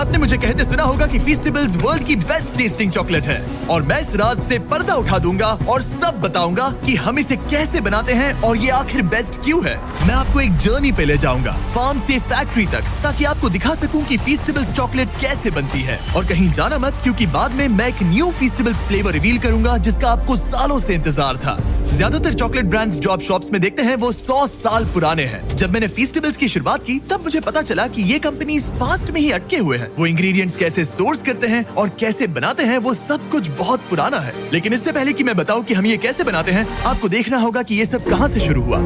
आपने मुझे कहते सुना होगा कि फीस्टेबल्स वर्ल्ड की बेस्ट टेस्टिंग चॉकलेट है और मैं इस राज से पर्दा उठा दूंगा और सब बताऊंगा कि हम इसे कैसे बनाते हैं और ये आखिर बेस्ट क्यों है। मैं आपको एक जर्नी पे ले जाऊंगा, फार्म से फैक्ट्री तक, ताकि आपको दिखा सकूं कि फीस्टेबल्स चॉकलेट कैसे बनती है। और कहीं जाना मत, क्योंकि बाद में मैं एक न्यू फीस्टेबल्स फ्लेवर रिवील करूंगा जिसका आपको सालों से इंतजार था। ज्यादातर चॉकलेट ब्रांड्स जो आप शॉप्स में देखते हैं वो 100 साल पुराने हैं। जब मैंने फीस्टेबल्स की शुरुआत की तब मुझे पता चला कि ये कंपनीज पास्ट में ही अटके हुए हैं। वो इंग्रेडिएंट्स कैसे सोर्स करते हैं और कैसे बनाते हैं वो सब कुछ बहुत पुराना है। लेकिन इससे पहले कि मैं बताऊं कि हम ये कैसे बनाते हैं, आपको देखना होगा कि ये सब कहां से शुरू हुआ।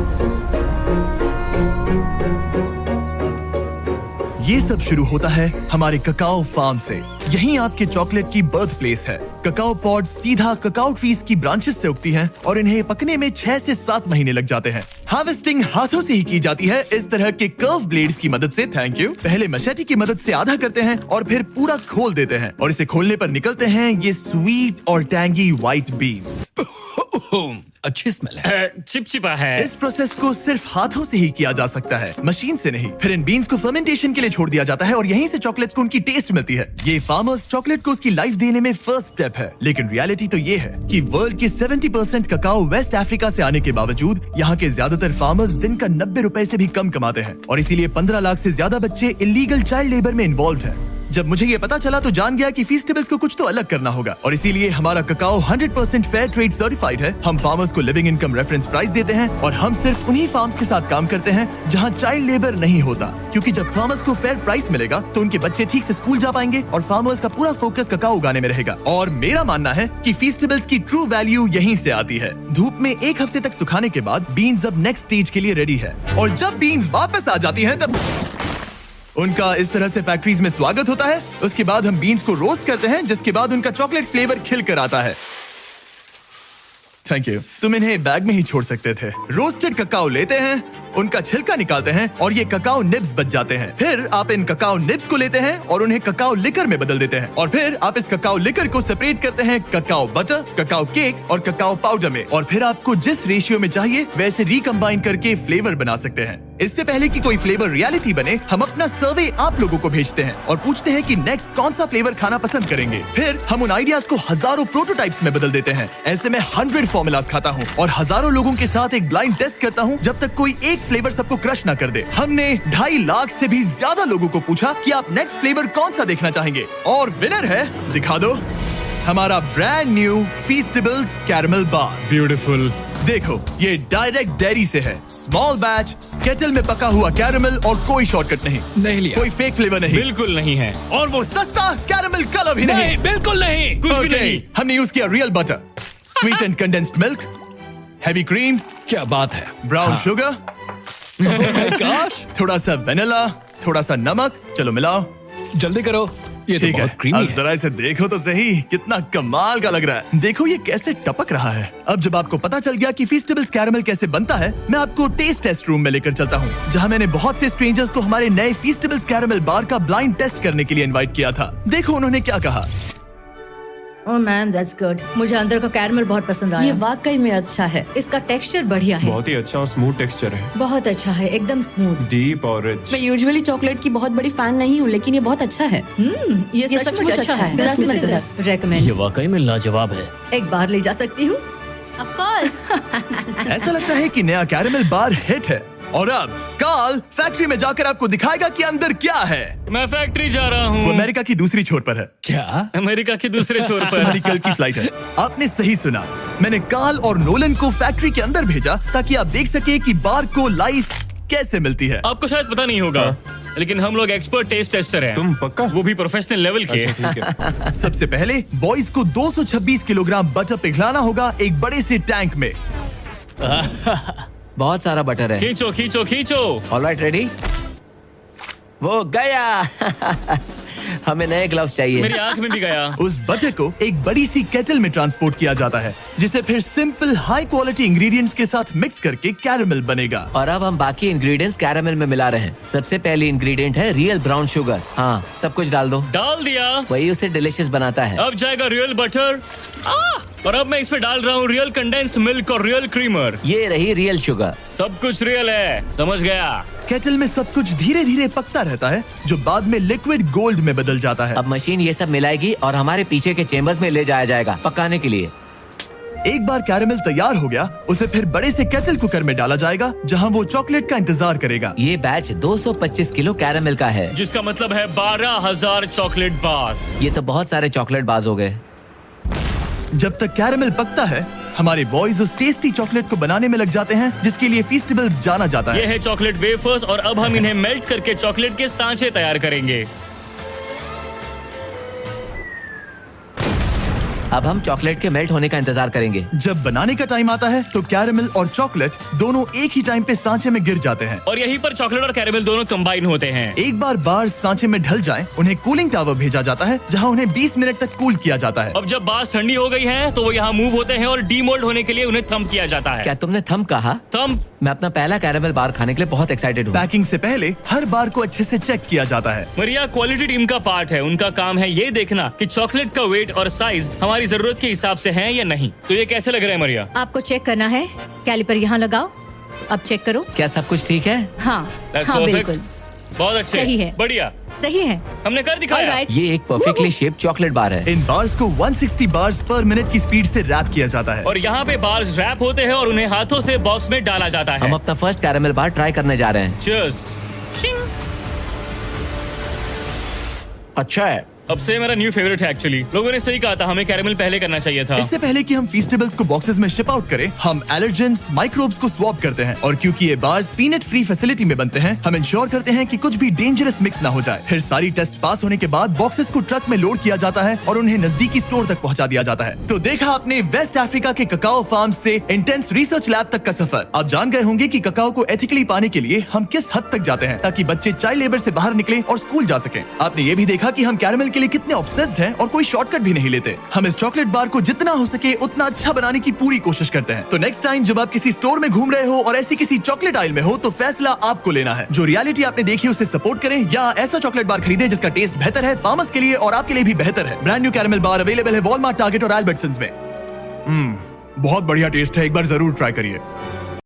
ये सब शुरू होता है हमारे ककाओ फार्म से। यहीं आपके चॉकलेट की बर्थ प्लेस है। ककाओ पॉड सीधा ककाओ ट्रीज की ब्रांचेस से उगती हैं और इन्हें पकने में 6 से 7 महीने लग जाते हैं। हार्वेस्टिंग हाथों से ही की जाती है, इस तरह के कर्व ब्लेड्स की मदद से। Thank you. पहले मशेटी की मदद से आधा करते हैं और फिर पूरा खोल देते हैं और इसे खोलने पर निकलते हैं ये स्वीट और टैंगी व्हाइट बीन्स। अच्छी स्मेल है। चिपचिपा है। इस प्रोसेस को सिर्फ हाथों से ही किया जा सकता है, मशीन से नहीं। फिर इन बीन्स को फर्मेंटेशन के लिए छोड़ दिया जाता है और यहीं से चॉकलेट्स को उनकी टेस्ट मिलती है। ये फार्मर्स चॉकलेट को उसकी लाइफ देने में फर्स्ट स्टेप है। लेकिन रियलिटी तो ये है कि वर्ल्ड के 70% ककाओ वेस्ट अफ्रीका से आने के बावजूद यहाँ के ज्यादातर फार्मर्स दिन का 90 रुपए से भी कम कमाते हैं और इसीलिए 15 लाख से ज्यादा बच्चे इलीगल चाइल्ड लेबर में इन्वॉल्व हैं। जब मुझे ये पता चला तो जान गया कि फीस्टेबल्स को कुछ तो अलग करना होगा और इसीलिए हमारा ककाओ 100% फेयर ट्रेड सर्टिफाइड है। हम फार्मर्स को लिविंग इनकम रेफरेंस प्राइस देते हैं और हम सिर्फ उन्हीं फार्म्स के साथ काम करते हैं जहां चाइल्ड लेबर नहीं होता, क्योंकि जब फार्मर्स को फेयर प्राइस मिलेगा तो उनके बच्चे ठीक से स्कूल जा पाएंगे और फार्मर्स का पूरा फोकस ककाओ उगाने में रहेगा। और मेरा मानना है कि फीस्टेबल्स की ट्रू वैल्यू यहीं से आती है। धूप में 1 हफ्ते तक सुखाने के बाद बीन्स अब नेक्स्ट स्टेज के लिए रेडी है और जब बीन्स वापस आ जाती है तब उनका इस तरह से फैक्ट्रीज में स्वागत होता है। उसके बाद हम बीन्स को रोस्ट करते हैं, जिसके बाद उनका चॉकलेट फ्लेवर खिल कर आता है। Thank you. तुम इन्हें बैग में ही छोड़ सकते थे। रोस्टेड ककाओ लेते हैं, उनका छिलका निकालते हैं और ये ककाओ निब्स बच जाते हैं। फिर आप इन ककाओ निब्स को लेते हैं और उन्हें ककाओ लिकर में बदल देते हैं और फिर आप इस ककाओ लिकर को सेपरेट करते हैं ककाओ बटर, ककाओ केक और ककाओ पाउडर में। और फिर आपको जिस रेशियो में चाहिए वैसे रिकम्बाइन करके फ्लेवर बना सकते हैं। इससे पहले कि कोई फ्लेवर रियलिटी बने, हम अपना सर्वे आप लोगों को भेजते हैं और पूछते हैं कि नेक्स्ट कौन सा फ्लेवर खाना पसंद करेंगे। फिर हम उन आइडियाज को हजारों प्रोटोटाइप्स में बदल देते हैं। ऐसे में 100 फॉर्मूलाज खाता हूँ और हजारों लोगों के साथ एक ब्लाइंड टेस्ट करता हूँ जब तक कोई एक फ्लेवर सबको क्रश ना कर दे। हमने 2.5 लाख से भी ज्यादा लोगों को पूछा कि आप नेक्स्ट फ्लेवर कौन सा देखना चाहेंगे और विनर है, दिखा दो, हमारा ब्रांड न्यू फीस्टेबल्स कैरमल बार। ब्यूटीफुल। देखो, ये डायरेक्ट डेयरी से है, स्मॉल बैच, केटल में पका हुआ कैरमल और कोई शॉर्टकट नहीं लिया। कोई फेक फ्लेवर नहीं, बिल्कुल नहीं है। और वो सस्ता कैरमल कलर भी नहीं, बिल्कुल नहीं। कुछ भी नहीं। हमने यूज किया real butter, sweet and condensed milk, heavy cream, क्या बात है। ब्राउन शुगर, gosh, थोड़ा सा वेनिला, थोड़ा सा नमक। चलो मिलाओ, जल्दी करो। ये तो ठीक है। बहुत क्रीमी अब है। जरा इसे देखो तो सही, कितना कमाल का लग रहा है। देखो ये कैसे टपक रहा है। अब जब आपको पता चल गया कि फीस्टेबल्स कैरमल कैसे बनता है, मैं आपको टेस्ट टेस्ट रूम में लेकर चलता हूँ, जहाँ मैंने बहुत से स्ट्रेंजर्स को हमारे नए फीस्टेबल्स कैरमल बार का ब्लाइंड टेस्ट करने के लिए इनवाइट किया था। देखो उन्होंने क्या कहा। Oh man, that's good. मुझे अंदर का कैरमल बहुत पसंद आया। ये वाकई में अच्छा है। इसका टेक्सचर बढ़िया है। बहुत ही अच्छा और स्मूथ टेक्सचर है। बहुत अच्छा है, एकदम स्मूथ। डीप और रिच। मैं यूजुअली चॉकलेट की बहुत बड़ी फैन नहीं हूँ, लेकिन ये बहुत अच्छा है। ये सचमुच अच्छा है। 10 में से 10 रेकमेंड। ये वाकई में लाजवाब है। एक बार ले जा सकती हूँ। Of course. ऐसा लगता है कि नया कैरमल बार हिट है। और अब कार्ल फैक्ट्री में जाकर आपको दिखाएगा कि अंदर क्या है। मैं फैक्ट्री जा रहा वो हूँ। अमेरिका की दूसरी छोर पर है। क्या? अमेरिका के दूसरे छोर पर। तुम्हारी कल की फ्लाइट है। आपने सही सुना, मैंने कार्ल और नोलन को फैक्ट्री के अंदर भेजा ताकि आप देख सके कि बार को लाइफ कैसे मिलती है। आपको शायद पता नहीं होगा, लेकिन हम लोग एक्सपर्ट टेस्ट टेस्टर हैं। तुम पक्का? वो भी प्रोफेशनल लेवल के। अच्छा, ठीक है। सबसे पहले बॉयज को 226 किलोग्राम बटर पिघलाना होगा एक बड़े से टैंक में। बहुत सारा बटर है। खींचो खींचो खींचो। Alright, ready? वो गया। हमें नए ग्लव्स चाहिए। मेरी आंख में भी गया। उस बटर को एक बड़ी सी केटल में ट्रांसपोर्ट किया जाता है, जिसे फिर सिंपल हाई क्वालिटी इंग्रेडिएंट्स के साथ मिक्स करके कैरमल बनेगा। और अब हम बाकी इंग्रेडिएंट्स कैरमल में मिला रहे हैं। सबसे पहली इंग्रेडिएंट है रियल ब्राउन शुगर। हाँ, सब कुछ डाल दो। डाल दिया। वही उसे डिलीशियस बनाता है। अब जाएगा रियल बटर। और अब मैं इसमें डाल रहा हूँ रियल कंडेंस्ड मिल्क और रियल क्रीमर। ये रही रियल शुगर। सब कुछ रियल है, समझ गया। केटल में सब कुछ धीरे धीरे पकता रहता है, जो बाद में लिक्विड गोल्ड में बदल जाता है। अब मशीन ये सब मिलाएगी और हमारे पीछे के चेम्बर्स में ले जाया जाएगा पकाने के लिए। एक बार कैरेमल तैयार हो गया, उसे फिर बड़े से केटल कुकर में डाला जाएगा, जहां वो चॉकलेट का इंतजार करेगा। ये बैच 225 किलो कैरेमल का है। जिसका मतलब है 12,000 चॉकलेट बार्स। ये तो बहुत सारे चॉकलेट बाज हो गए। जब तक कैरेमल पकता है, हमारे बॉयज उस टेस्टी चॉकलेट को बनाने में लग जाते हैं, जिसके लिए फीस्टेबल्स जाना जाता ये है। है चॉकलेट वेफर्स और अब हम इन्हें मेल्ट करके चॉकलेट के सांचे तैयार करेंगे। अब हम चॉकलेट के मेल्ट होने का इंतजार करेंगे। जब बनाने का टाइम आता है तो कैरेमल और चॉकलेट दोनों एक ही टाइम पे सांचे में गिर जाते हैं। और यहीं पर चॉकलेट और कैरेमल दोनों कंबाइन होते हैं। एक बार बार्स सांचे में ढल जाएं, उन्हें कूलिंग टावर भेजा जाता है, जहां उन्हें 20 मिनट तक कूल किया जाता है। अब जब बार्स ठंडी हो गई हैं, तो वो यहाँ मूव होते हैं और डीमोल्ड होने के लिए उन्हें थंब किया जाता है। क्या तुमने थंब कहा? थंब। मैं अपना पहला कैरेमल बार खाने के लिए बहुत एक्साइटेड हूँ। पैकिंग से पहले हर बार को अच्छे से चेक किया जाता है। मरिया क्वालिटी टीम का पार्ट है। उनका काम है ये देखना कि चॉकलेट का वेट और साइज हमारी जरूरत के हिसाब से है या नहीं। तो ये कैसे लग रहा है मरिया? आपको चेक करना है, कैलिपर यहाँ लगाओ, अब चेक करो। क्या सब कुछ ठीक है? हाँ That's हाँ perfect. बिल्कुल बहुत अच्छे, सही है। बढ़िया, सही है। हमने कर दिखाया। Alright. ये एक परफेक्टली शेप्ड चॉकलेट बार है। इन बार्स को 160 बार्स पर मिनट की स्पीड से रैप किया जाता है। और यहाँ पे बार्स रैप होते हैं और उन्हें हाथों से बॉक्स में डाला जाता है। हम अपना फर्स्ट कैरेमल बार ट्राई करने जा रहे हैं। Cheers. अच्छा है। अब से मेरा न्यू फेवरेट है एक्चुअली। लोगों ने सही कहा था, हमें कैरेमल पहले करना चाहिए था। इससे पहले कि हम फीस्टेबल्स को बॉक्सेस में शिप आउट करें, हम एलर्जेंस माइक्रोब्स को स्वैप करते हैं। और क्योंकि ये बार्स पीनट फ्री फैसिलिटी में बनते हैं, हम इंश्योर करते हैं कि कुछ भी डेंजरस मिक्स ना हो जाए। फिर सारी टेस्ट पास होने के बाद बॉक्सेस को ट्रक में लोड किया जाता है और उन्हें नजदीकी स्टोर तक पहुंचा दिया जाता है। तो देखा आपने वेस्ट अफ्रीका के ककाओ फार्म से इंटेंस रिसर्च लैब तक का सफर। आप जान गए होंगे कि ककाओ को एथिकली पाने के लिए हम किस हद तक जाते हैं, ताकि बच्चे चाइल्ड लेबर से बाहर निकले और स्कूल जा सकें। आपने ये भी देखा कि हम कैरेमल के लिए कितने ऑब्सेस्ड हैं और कोई शॉर्टकट भी नहीं लेते। हम इस चॉकलेट बार को जितना हो सके उतना अच्छा बनाने की पूरी कोशिश करते हैं। तो नेक्स्ट टाइम जब आप किसी स्टोर में घूम रहे हो और ऐसी किसी चॉकलेट आइल में हो, तो फैसला आपको लेना है। जो रियलिटी आपने देखी उसे सपोर्ट करें, या ऐसा चॉकलेट बार खरीदें जिसका टेस्ट बेहतर है, फार्मर्स के लिए और आपके लिए भी बेहतर है। ब्रांड न्यू कैरेमल बार अवेलेबल है वॉलमार्ट, टारगेट और एल्बर्टसन्स में। बहुत बढ़िया टेस्ट है, एक बार जरूर ट्राई करिए।